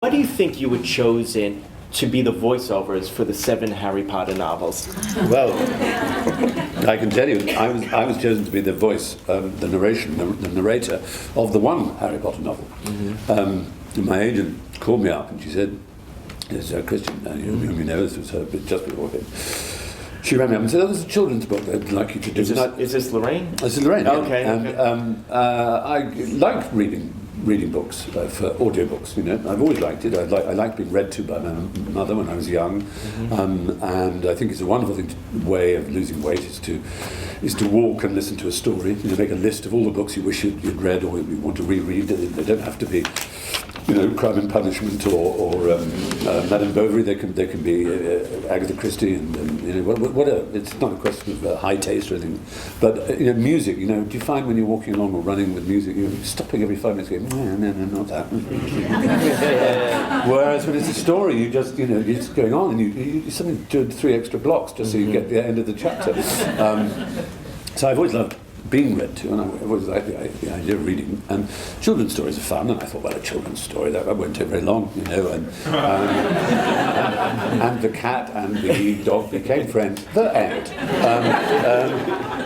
Why do you think you were chosen to be the voiceovers for the 7 Harry Potter novels? Well, I can tell you, I was chosen to be the voice, the narrator of the one Harry Potter novel. Mm-hmm. My agent called me up and she said, "It's Christian, you know, this was her just before him." She rang me up and said, "Oh, there's a children's book I'd like you to do." Is this Lorraine? This is Lorraine, yeah. Okay. And I like reading books for audiobooks. You know, I've always liked it. I liked being read to by my mother when I was young, and I think it's a wonderful way of losing weight is to walk and listen to a story. You know, make a list of all the books you wish you'd read or you want to reread. They don't have to be, you know, Crime and Punishment or Madame Bovary. They can be Agatha Christie and you know whatever. It's not a question of high taste or anything, but you know, music. You know, do you find when you're walking along or running with music, you're stopping every 5 minutes, going, no, not that. Whereas when it's a story, you're just going on and you suddenly do 3 extra blocks just so you get the end of the chapter. So I've always loved being read to, and I've always liked the idea of reading. And children's stories are fun, and I thought, well, a children's story, that won't take very long, you know. And the cat and the dog became friends. The end.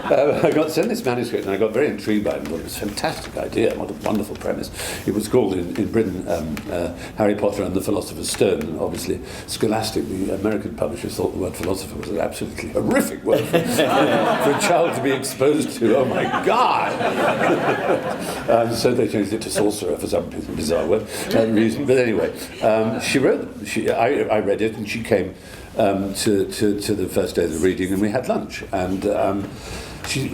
I got sent this manuscript, and I got very intrigued by it. It was a fantastic idea, what a wonderful premise. It was called in Britain Harry Potter and the Philosopher's Stone, and obviously Scholastic, the American publishers, thought the word philosopher was an absolutely horrific word for a child to be exposed to. Oh my God! So they changed it to sorcerer for some bizarre reason. But anyway, she wrote. I read it, and she came to the first day of the reading, and we had lunch. And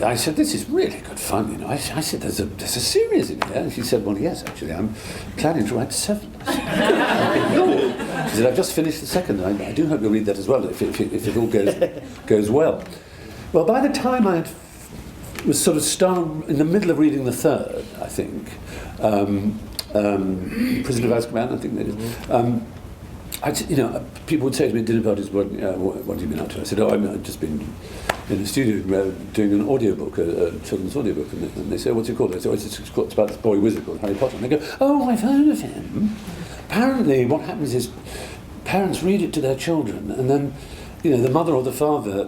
I said, "This is really good fun, you know." I said, "There's a series in here." And she said, "Well, yes, actually, I'm planning to write 7." I said, "She said, I've just finished the second. I do hope you'll read that as well, if it all goes well." Well, by the time I was sort of in the middle of reading the third, I think, Prisoner of Azkaban, I think that is. People would say to me at dinner parties, what have you been up to? I said, I've just been in the studio doing an audiobook, a children's audiobook, and they say, "What's it called?" I say, "It's about this boy wizard called Harry Potter." And they go, "Oh, I've heard of him." Apparently, what happens is parents read it to their children, and then, you know, the mother or the father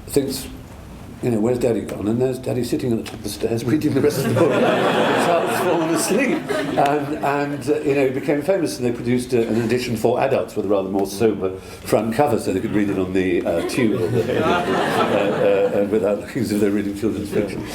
thinks, you know, "Where's Daddy gone?" And there's Daddy sitting at the top of the stairs reading the rest of the book. The child's fallen asleep. And it became famous, and they produced an edition for adults with a rather more sober front cover so they could read it on the tube without looking as if they're reading children's fiction.